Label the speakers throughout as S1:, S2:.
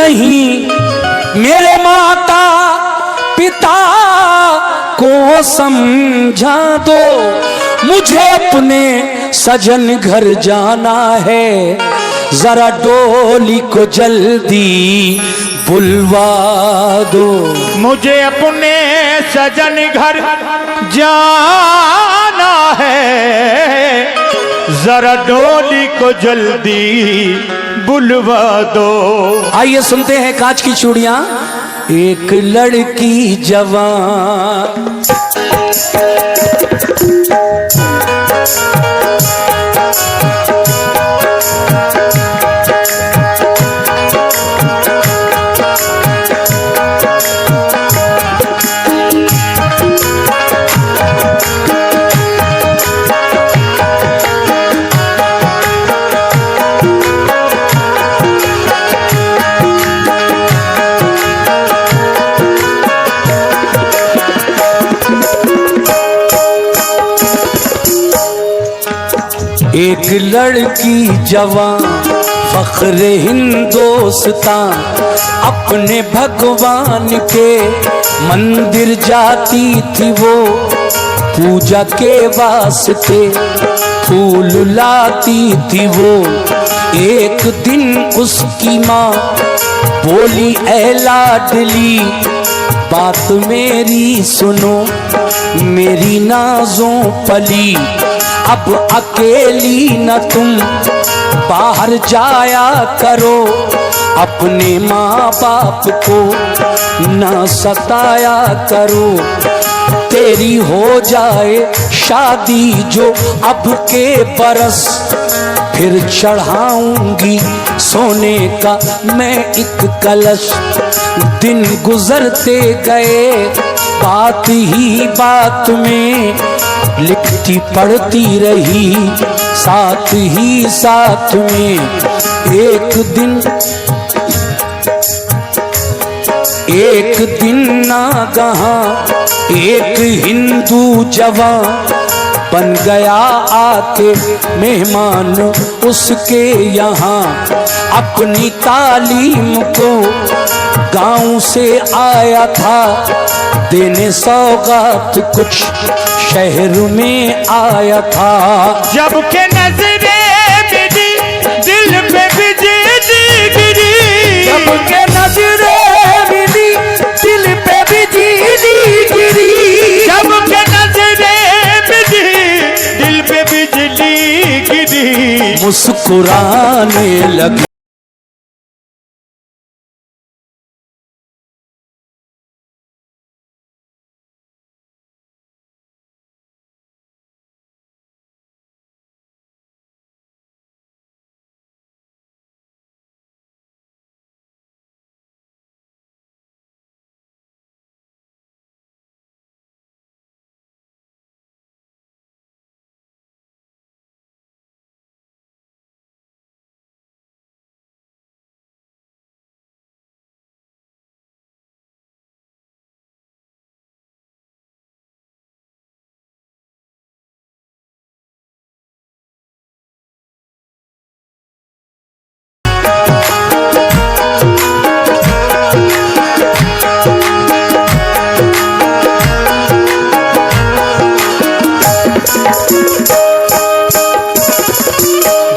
S1: नहीं मेरे माता पिता को समझा दो, मुझे अपने सजन घर जाना है, जरा डोली को जल्दी बुलवा दो।
S2: मुझे अपने सजन घर जाना है, जरा डोली को जल्दी बुलवा दो।
S1: आइए सुनते हैं कांच की चूड़ियां। एक लड़की जवान एक लड़की जवान फख्र हिंदोस्तान, अपने भगवान के मंदिर जाती थी वो, पूजा के वास्ते फूल लाती थी वो। एक दिन उसकी माँ बोली, ऐ लाडली बात मेरी सुनो, मेरी नाज़ों पली, अब अकेली न तुम बाहर जाया करो, अपने माँ बाप को न सताया करो, तेरी हो जाए शादी जो अब के बरस, फिर चढ़ाऊंगी सोने का मैं एक कलश। दिन गुजरते गए बात ही बात में, लिखती पढ़ती रही साथ ही साथ में। एक दिन नागहां एक हिंदू जवान बन गया आके मेहमान उसके यहाँ, अपनी तालीम को गांव से आया था देने सौगात कुछ शहर में आया था।
S2: जब के नजरे मिली दिल पे बिजली गिरी,
S1: जब के नजरे मिली दिल पे बिजली गिरी,
S2: जब के नजरे मिली दिल पे बिजली गिरी,
S1: मुस्कुराने लगी।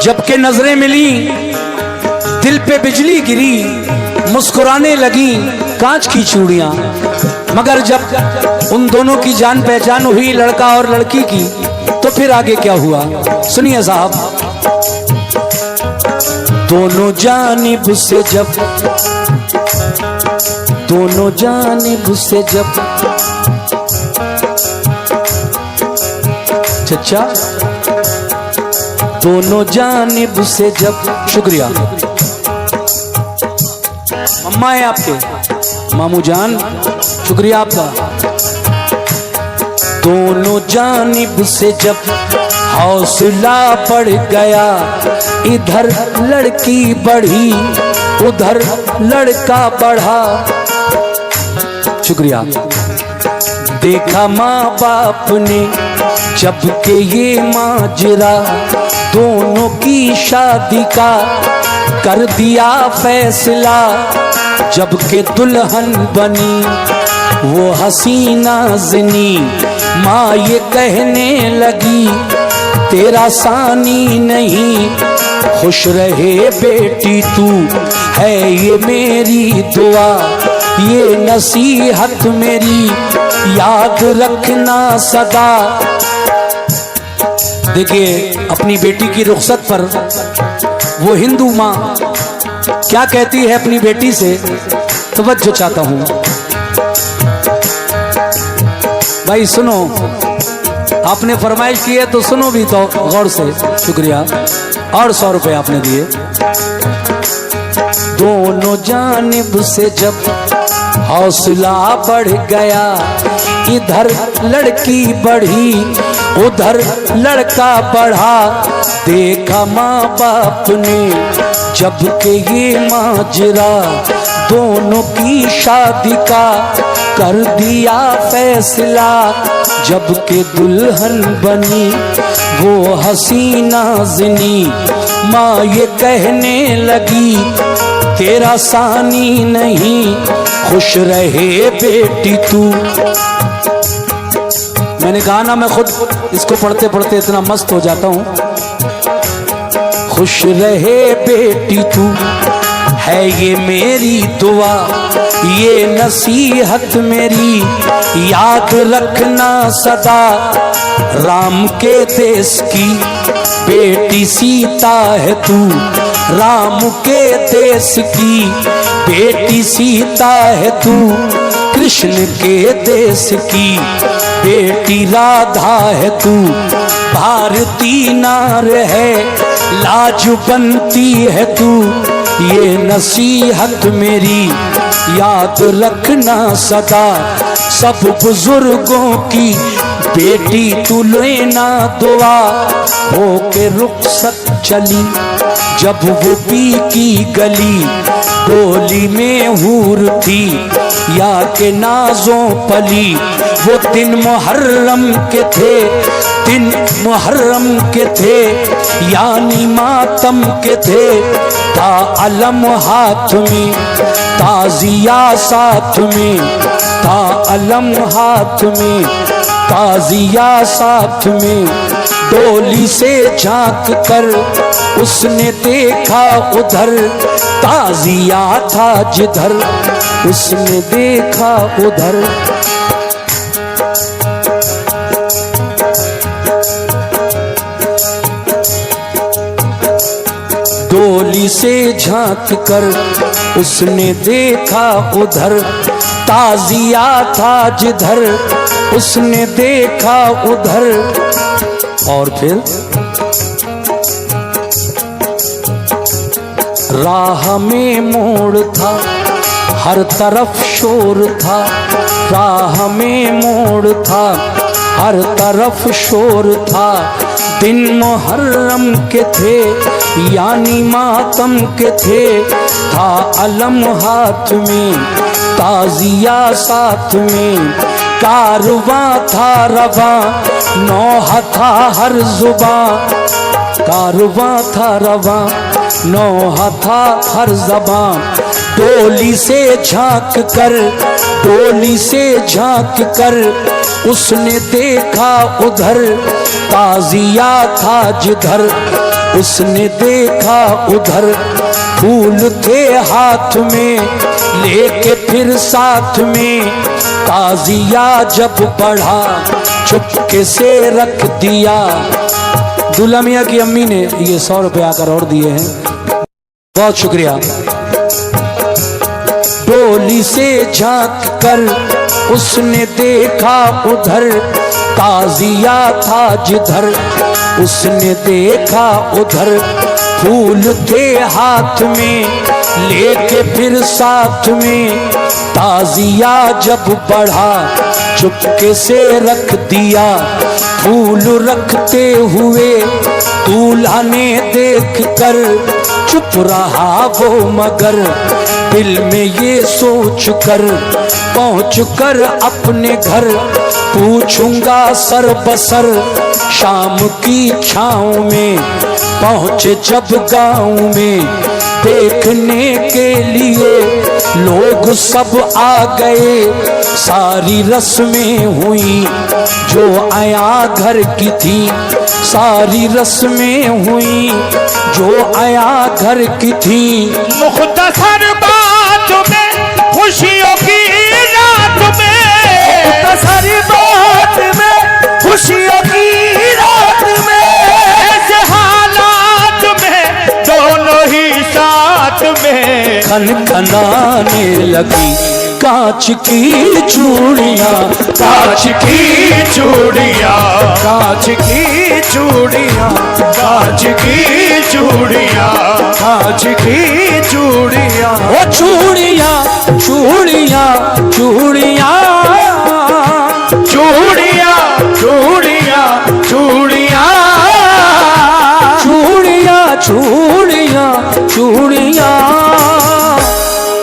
S1: जबकि नजरें मिली दिल पे बिजली गिरी, मुस्कुराने लगी कांच की चूड़ियां। मगर जब उन दोनों की जान पहचान हुई लड़का और लड़की की, तो फिर आगे क्या हुआ सुनिए साहब। दोनों जानिब से जब चचा दोनों जानिब से जब, शुक्रिया मम्मा है आपके मामू जान, शुक्रिया आपका। दोनों जानिब से जब हौसला बढ़ गया, इधर लड़की बढ़ी उधर लड़का बढ़ा, शुक्रिया। देखा माँ बाप ने जब के ये माजरा, दोनों की शादी का कर दिया फैसला जब के दुल्हन बनी वो हसीना ज़नी। माँ ये कहने लगी तेरा सानी नहीं, खुश रहे बेटी तू है ये मेरी दुआ, ये नसीहत मेरी याद रखना सदा। देखिए अपनी बेटी की रुखसत पर वो हिंदू माँ क्या कहती है अपनी बेटी से, तवज्जो चाहता हूं भाई, सुनो। आपने फरमाइश की है तो सुनो भी तो गौर से। शुक्रिया। और 100 रुपए आपने दिए। दोनों जानिब से जब हौसला बढ़ गया, इधर लड़की बढ़ी उधर लड़का बढ़ा, देखा माँ बाप ने जब के ये माजरा, दोनों की शादी का कर दिया फैसला जब के दुल्हन बनी वो हसीना ज़नी। माँ ये कहने लगी तेरा सानी नहीं, खुश रहे बेटी तू। मैंने कहा ना मैं खुद इसको पढ़ते पढ़ते इतना मस्त हो जाता हूँ। खुश रहे बेटी तू है ये मेरी दुआ, ये नसीहत मेरी याद रखना सदा। राम के देश की बेटी सीता है तू, राम के देश की बेटी सीता है तू, कृष्ण के देश की बेटी राधा है तू। भारती नार है लाज बनती है तू, ये नसीहत मेरी याद रखना सदा। सब बुजुर्गों की बेटी तू लेना दुआ, हो के रुखसत चली जब वो पी की गली, डोली में हूर थी या के नाजों पली। वो दिन मुहर्रम के थे, दिन मुहर्रम के थे यानी मातम के थे, था अलम हाथ में ताजिया साथ में, था अलम हाथ में ताजिया साथ में। डोली से झांक कर उसने देखा उधर, ताजिया था जिधर उसने देखा उधर। डोली से झांक कर उसने देखा उधर, ताजिया था जिधर उसने देखा उधर। और फिर राह में मोड़ था हर तरफ शोर था, राह में मोड़ था हर तरफ शोर था। दिन मुहर्रम के थे यानी मातम के थे, था अलम हाथ में ताजिया साथ में। कारवां था रवां नौहा था हर जुबां, कारवां था रवां नौहा था हर ज़बां। डोली से झांक कर, डोली से झांक कर उसने देखा उधर, ताजिया था जिधर उसने देखा उधर। फूल थे हाथ में लेके फिर साथ में, ताजिया जब बढ़ा चुपके से रख दिया। दुल्हा मियां की अम्मी ने ये 100 रुपये आकर और दिए हैं, बहुत शुक्रिया। डोली से झांक कर उसने देखा उधर, ताजिया था जिधर उसने देखा उधर। फूल थे हाथ में लेके फिर साथ में, ताजिया जब बढ़ा चुपके से रख दिया। फूल रखते हुए दूल्हा ने देख कर चुप रहा वो मगर, दिल में ये सोच कर पहुँच कर अपने घर पूछूंगा सर बसर शाम की छाँव में। पहुँचे जब गाँव में देखने के लिए लोग सब आ गए, सारी रस्में हुई जो आया घर की थी, सारी रस्में हुई जो आया घर की थी।
S2: मुख्तसर बात में खुशियों की रात में,
S1: मुख्तसर बात में खुशियों की रात में,
S2: ऐसे हालात में दोनों ही साथ में
S1: खनखनाने लगी कांच की चूड़ियाँ, कांच की चूड़ियाँ,
S2: कांच की चूड़ियाँ, कांच की चूड़ियाँ, कांच की चूड़ियाँ,
S1: ओ चूड़ियाँ चूड़ियाँ चूड़ियाँ
S2: चूड़ियाँ, चूड़ियाँ, चूड़ियाँ,
S1: चूड़ियाँ चूड़ियाँ चूड़ियाँ,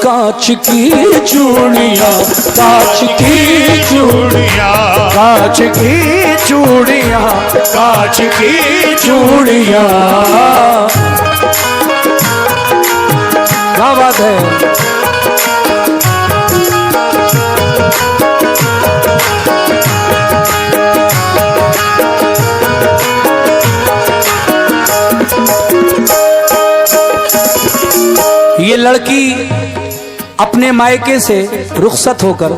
S1: कांच की चूड़ियाँ, कांच की
S2: चूड़ियाँ, कांच की चूड़ियाँ, कांच की
S1: चूड़ियाँ। क्या बात है। ये लड़की अपने मायके से रुखसत होकर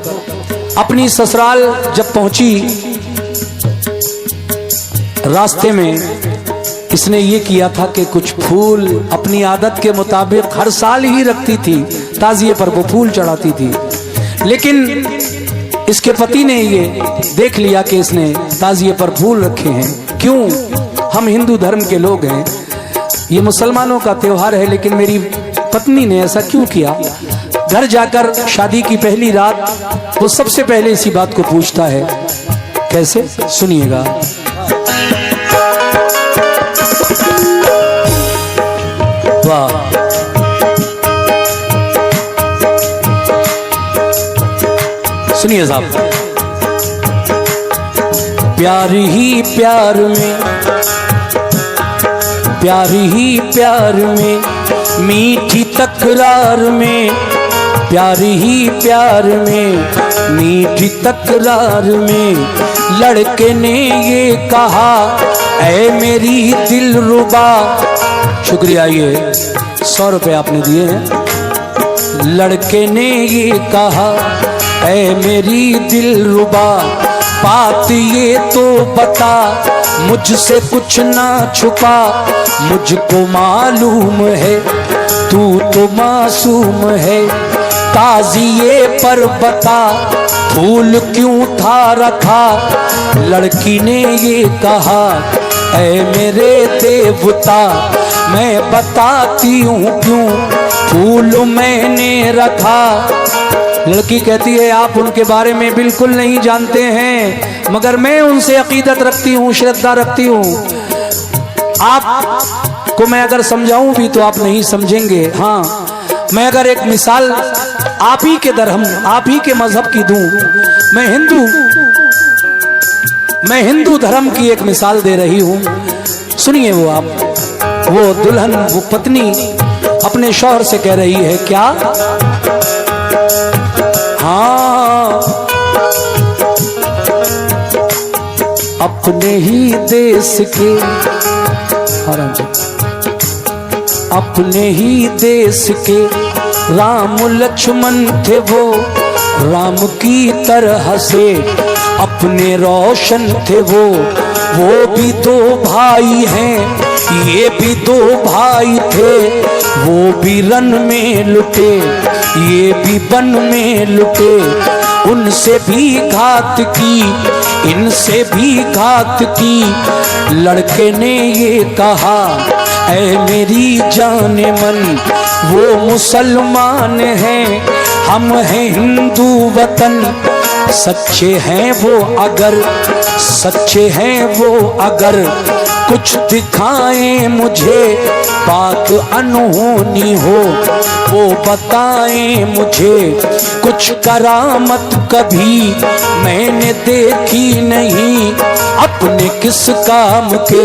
S1: अपनी ससुराल जब पहुंची, रास्ते में इसने ये किया था कि कुछ फूल अपनी आदत के मुताबिक हर साल ही रखती थी, ताजिए पर वो फूल चढ़ाती थी। लेकिन इसके पति ने ये देख लिया कि इसने ताजिए पर फूल रखे हैं। क्यों? हम हिंदू धर्म के लोग हैं, ये मुसलमानों का त्योहार है, लेकिन मेरी पत्नी ने ऐसा क्यों किया? घर जाकर शादी की पहली रात वो सबसे पहले इसी बात को पूछता है। कैसे? सुनिएगा। वाह, सुनिए साहब। प्यार ही प्यार में, प्यार ही प्यार में, मीठी तकरार में, प्यार ही प्यार में, मीठी तकरार में, लड़के ने ये कहा ऐ मेरी दिलरुबा। शुक्रिया, ये 100 रुपये आपने दिए हैं। लड़के ने ये कहा ऐ मेरी दिलरुबा, बात ये तो बता मुझसे कुछ ना छुपा, मुझको मालूम है तू तो मासूम है, ताजिए पर बता फूल क्यों था रखा। लड़की ने ये कहा ऐ मेरे देवता, मैं बताती हूँ क्यों फूल मैंने रखा। लड़की कहती है आप उनके बारे में बिल्कुल नहीं जानते हैं, मगर मैं उनसे अकीदत रखती हूँ, श्रद्धा रखती हूँ। आपको मैं अगर समझाऊं भी तो आप नहीं समझेंगे। हाँ, मैं अगर एक मिसाल आप ही के धर्म, आप ही के मजहब की दूं, मैं हिंदू धर्म की एक मिसाल दे रही हूँ। सुनिए। वो आप, वो दुल्हन, वो पत्नी अपने शौहर से कह रही है क्या? हाँ, अपने ही देश के, आराम से, अपने ही देश के राम लक्ष्मण थे वो, राम की तरह से अपने रोशन थे वो भी दो भाई हैं, ये भी दो भाई थे, वो भी रन में लुटे, ये भी बन में लुटे, उनसे भी घात की, इनसे भी घात की। लड़के ने ये कहा ऐ मेरी जाने मन, वो मुसलमान हैं, हम हैं हिंदू वतन, सच्चे हैं वो अगर, सच्चे हैं वो अगर, कुछ दिखाएं मुझे बात अनहोनी हो वो बताएं मुझे। कुछ करामत कभी मैंने देखी नहीं, अपने किस काम के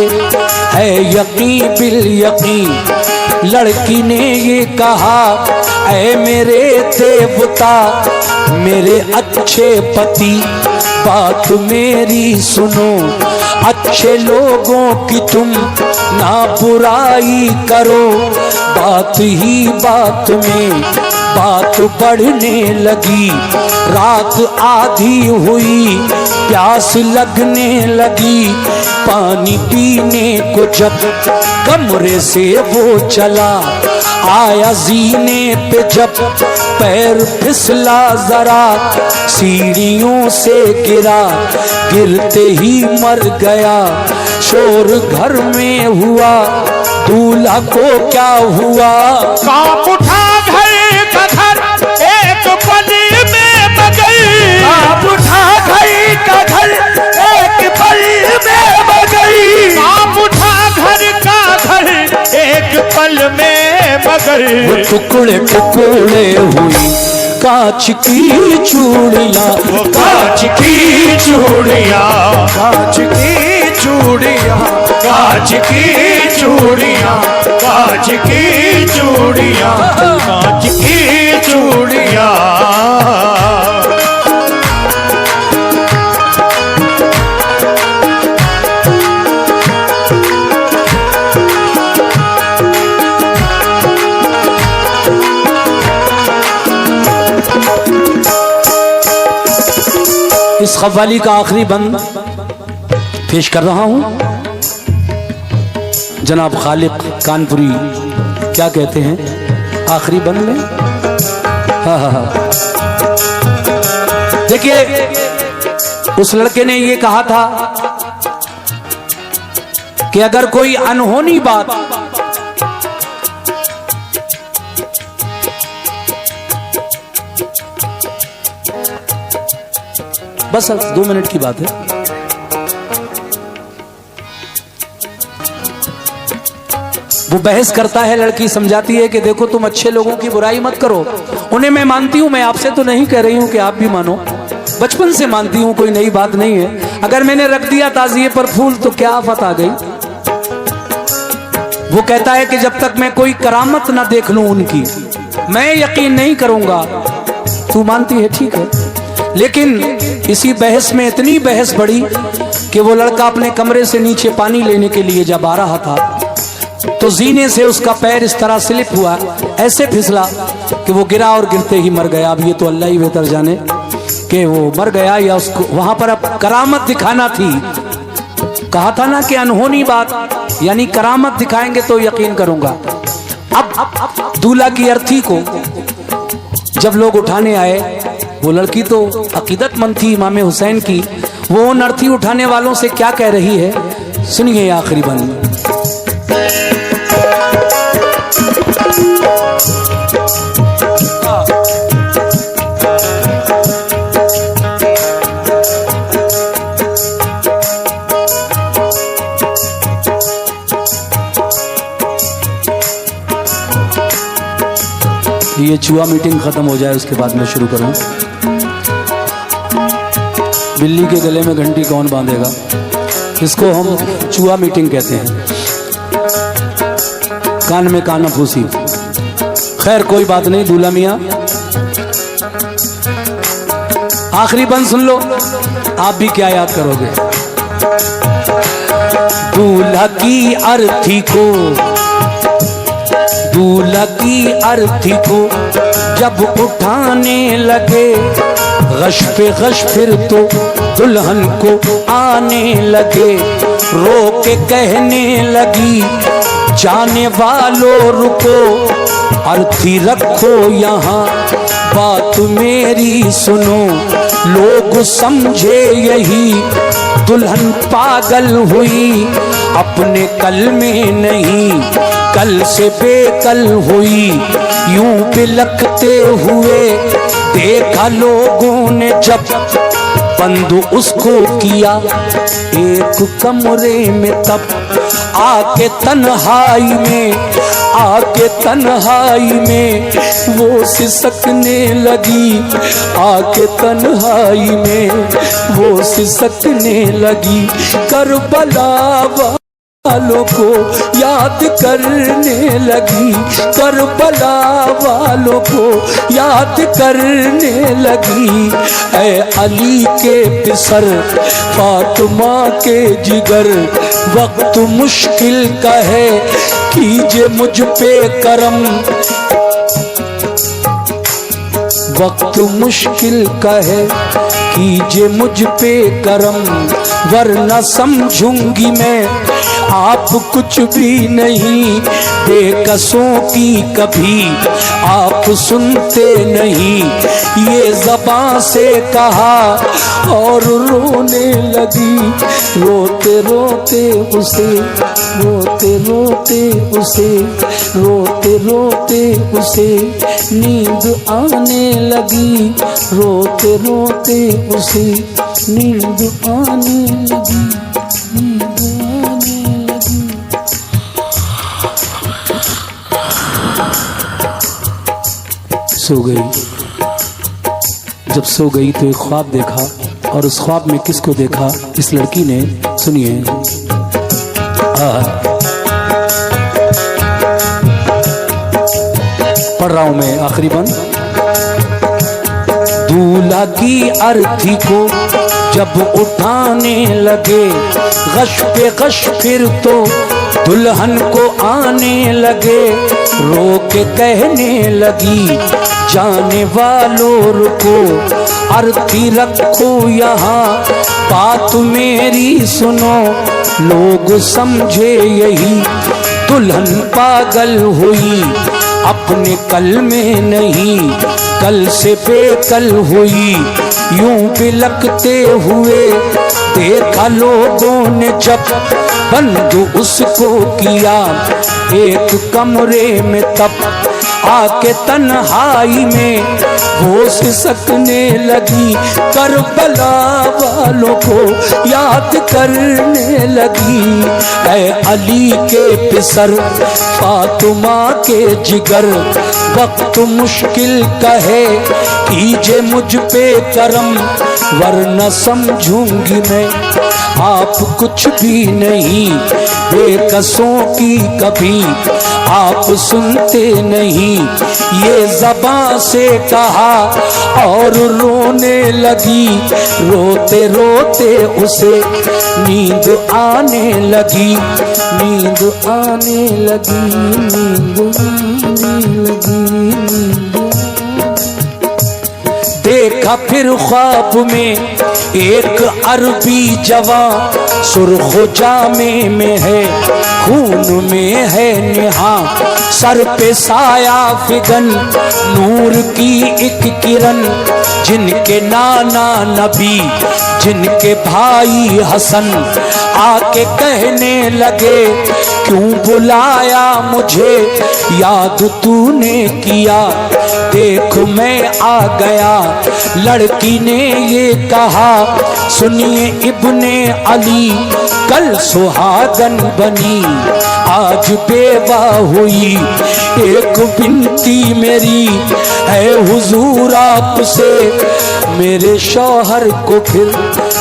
S1: है यकीन बिल यकीन। लड़की ने ये कहा, ऐ मेरे देवता मेरे अच्छे पति, बात मेरी सुनो। अच्छे लोगों की तुम ना बुराई करो। बात ही बात में बात बढ़ने लगी, रात आधी हुई प्यास लगने लगी। पानी पीने को जब कमरे से वो चला, आया जीने पे जब पैर फिसला जरा, सीढ़ियों से गिरा गिरते ही मर गया। शोर घर में हुआ, दूल्हा को क्या हुआ?
S2: कांप उठा घर का घर एक पल में बगल। कांप उठा घर का घर एक पल में बगल। कांप उठा घर का घर एक पल में बगल।
S1: वो टुकड़े टुकड़े हुई कांच की चूड़ियाँ,
S2: कांच की चूड़ियाँ, कांच की चूड़ियाँ, कांच की चूड़ियाँ, कांच की चूड़ियाँ, कांच की चूड़ियाँ।
S1: इस कव्वाली का आखिरी बंद पेश कर रहा हूं। जनाब खालिक कानपुरी क्या कहते हैं आखिरी बंद में? हाँ। देखिए, उस लड़के ने ये कहा था कि अगर कोई अनहोनी बात बस 2 मिनट की बात है। वो बहस करता है, लड़की समझाती है कि देखो तुम अच्छे लोगों की बुराई मत करो। उन्हें मैं मानती हूं, मैं आपसे तो नहीं कह रही हूं कि आप भी मानो, बचपन से मानती हूं, कोई नई बात नहीं है। अगर मैंने रख दिया ताजिए पर फूल तो क्या आफत आ गई। वो कहता है कि जब तक मैं कोई करामत ना देख लूं उनकी, मैं यकीन नहीं करूंगा। तू मानती है, ठीक है, लेकिन इसी बहस में इतनी बहस बढ़ी कि वो लड़का अपने कमरे से नीचे पानी लेने के लिए जब आ रहा था तो जीने से उसका पैर इस तरह स्लिप हुआ, ऐसे फिसला कि वो गिरा और गिरते ही मर गया। अब ये तो अल्लाह ही बेहतर जाने कि वो मर गया या उसको वहां पर अब करामत दिखाना थी। कहा था ना कि अनहोनी बात यानी करामत दिखाएंगे तो यकीन करूंगा। अब दूल्हा की अर्थी को जब लोग उठाने आए, वो लड़की तो अकीदतमंद थी इमाम हुसैन की, वो उन अर्थी उठाने वालों से क्या कह रही है, सुनिए आखिरी बंद। ये चुहा मीटिंग खत्म हो जाए उसके बाद मैं शुरू करूं। बिल्ली के गले में घंटी कौन बांधेगा, इसको हम चुहा मीटिंग कहते हैं। कान में काना फूसी। खैर कोई बात नहीं, दूल्हा मियाँ आखिरी बंद सुन लो, आप भी क्या याद करोगे। दूल्हा की अर्थी को, दूल्हा की अर्थी को जब उठाने लगे, गश पे गश फिर तो दुल्हन को आने लगे। रो के कहने लगी, जाने वालों रुको, अर्थी रखो यहाँ, बात मेरी सुनो। लोग समझे यही दुल्हन पागल हुई, अपने कल में नहीं कल से बेकल हुई। यूं बिलखते हुए देखा लोगों ने जब बंद उसको किया एक कमरे में, तब आके तन्हाई में वो सिसकने लगी, आके तन्हाई में वो सिसकने लगी। करबला वालों को याद करने लगी, करबला वालों को याद करने लगी। ऐ अली के पिसर फातिमा के जिगर, वक्त मुश्किल का है कीजिए मुझ पे करम, वक्त मुश्किल का है कीजिए मुझ पे करम, वरना समझूंगी मैं आप कुछ भी नहीं। बेकसों की कभी आप सुनते नहीं, ये ज़बां से कहा और रोने लगी। रोते रोते उसे, रोते रोते उसे, रोते रोते उसे नींद आने लगी, रोते रोते उसे नींद आने लगी, नींद आने लगी। सो गई। जब सो गई तो एक ख्वाब देखा, और उस ख्वाब में किसको देखा? इस लड़की ने। सुनिए, पढ़ रहा हूं मैं आखिरी बंद। दूल्हा की अर्थी को जब उठाने लगे, गश पे गश फिर तो दुल्हन को आने लगे। रो के कहने लगी, जाने वालों रुको, अर्थी रखो यहाँ, बात मेरी सुनो, लोग समझे यही दुल्हन पागल हुई, अपने कल में नहीं कल से बेकल हुई। यूं बिलकते हुए देखा लोगों ने जब, बंद उसको किया एक कमरे में, तब आके तन्हाई में वो सिसकने लगी। करबला वालों को याद करने लगी। ऐ अली के पिसर फातिमा के जिगर, वक्त मुश्किल का है कीजिए मुझ पे करम, वरना समझूंगी मैं आप कुछ भी नहीं। बेकसों की कभी आप सुनते नहीं, ये ज़बां से कहा और रोने लगी। रोते रोते उसे नींद आने लगी, नींद आने लगी, नींद आने लगी, नींद। देखा फिर ख्वाब में एक अरबी जवां, सुर्ख जामे में है खून में है निहा, सर पे साया फिगन नूर की एक किरण, जिनके नाना नबी जिनके भाई हसन आके कहने लगे, क्यों बुलाया मुझे याद तूने किया, देख मैं आ गया। लड़की ने ये कहा, सुनिए इब्ने अली कल सुहागन बनी, आज बेवा हुई। एक बिनती मेरी है हुजूर आपसे, मेरे शौहर को फिर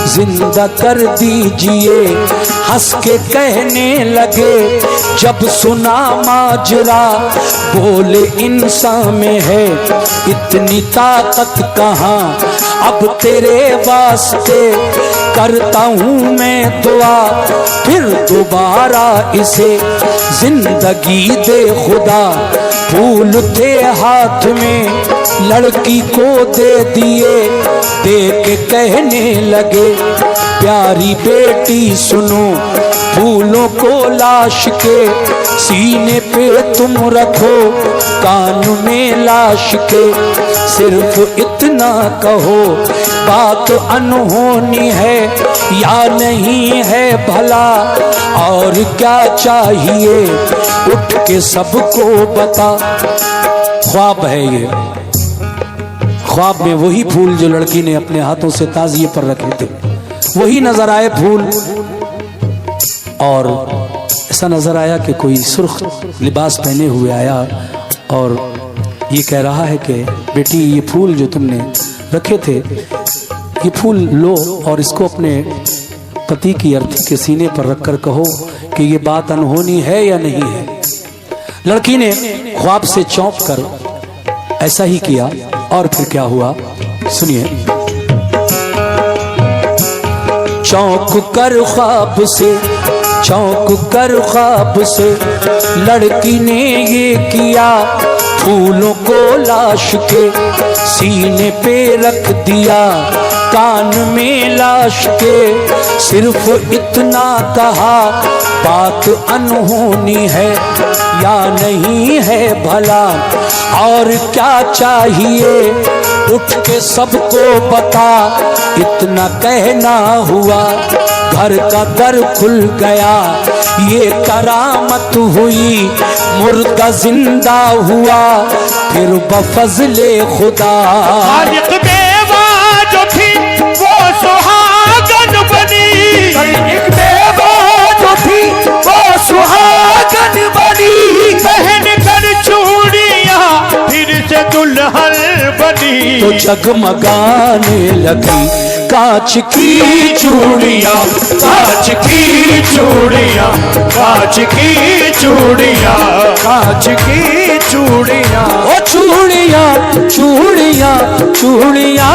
S1: जिंदा कर दीजिए। हंस के कहने लगे जब सुना माजरा, बोले इंसान में है इतनी ताकत कहाँ, अब तेरे वास्ते करता हूँ मैं दुआ, फिर दोबारा इसे जिंदगी दे खुदा। फूल थे हाथ में लड़की को दे दिए, दे के कहने लगे, प्यारी बेटी सुनो, फूलों को लाश के सीने पे तुम रखो, कान में लाश के सिर्फ इतना कहो, बात अनहोनी है या नहीं है भला, और क्या चाहिए उठ के सबको बता। ख्वाब है ये, ख्वाब में वही फूल जो लड़की ने अपने हाथों से ताजिए पर रखे थे वही नजर आए फूल, और ऐसा नजर आया कि कोई सुर्ख लिबास पहने हुए आया और ये कह रहा है कि बेटी ये फूल जो तुमने रखे थे ये फूल लो और इसको अपने पति की अर्थी के सीने पर रखकर कहो कि ये बात अनहोनी है या नहीं है। लड़की ने ख्वाब से चौंक कर ऐसा ही किया और फिर क्या हुआ सुनिए। चौंक कर ख्वाब से, चौंक कर ख्वाब से लड़की ने ये किया, फूलों को लाश के सीने पे रख दिया, कान में लाश के सिर्फ इतना कहा, बात अनहोनी है या नहीं है भला, और क्या चाहिए उठ के सबको बता, इतना कहना हुआ घर का दर खुल गया, ये करामत हुई मुर्दा जिंदा हुआ, फिर बफज़ले खुदा
S2: खालिक बेवा जो थी वो सुहागन बनी, एक बेवा जो थी वो सुहागन बनी, पहन कर चूड़ियां फिर से दुल्हन बनी,
S1: तो जगमगाने लगी कांच की चूड़ियां,
S2: कांच की चूड़ियां, कांच की चूड़ियां, कांच की चूड़ियां,
S1: ओ चूड़ियां चूड़ियां चूड़ियां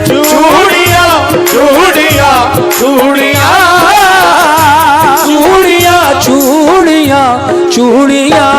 S2: चूड़ियां, चूड़ियां, चूड़ियां,
S1: चूड़ियां चूड़ियां चूड़ियां,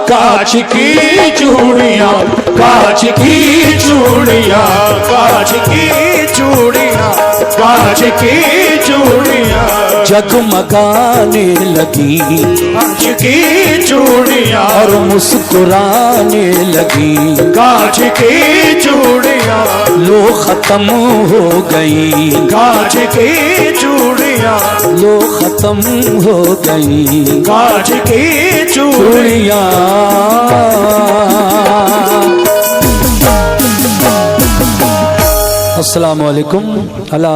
S2: कांच की चूड़ियां, कांच की चूड़ियां, कांच की चूड़ियां, कांच की चूड़ियां,
S1: जगमगाने लगी
S2: कांच की चूड़ियां,
S1: और मुस्कुराने लगी,
S2: कांच की चूड़ियां,
S1: लो खत्म हो गई,
S2: कांच की चूड़ियां,
S1: लो खत्म हो गई
S2: कांच की चूड़ियां।
S1: चूड़ियां। अस्सलामु अलैकुम। अला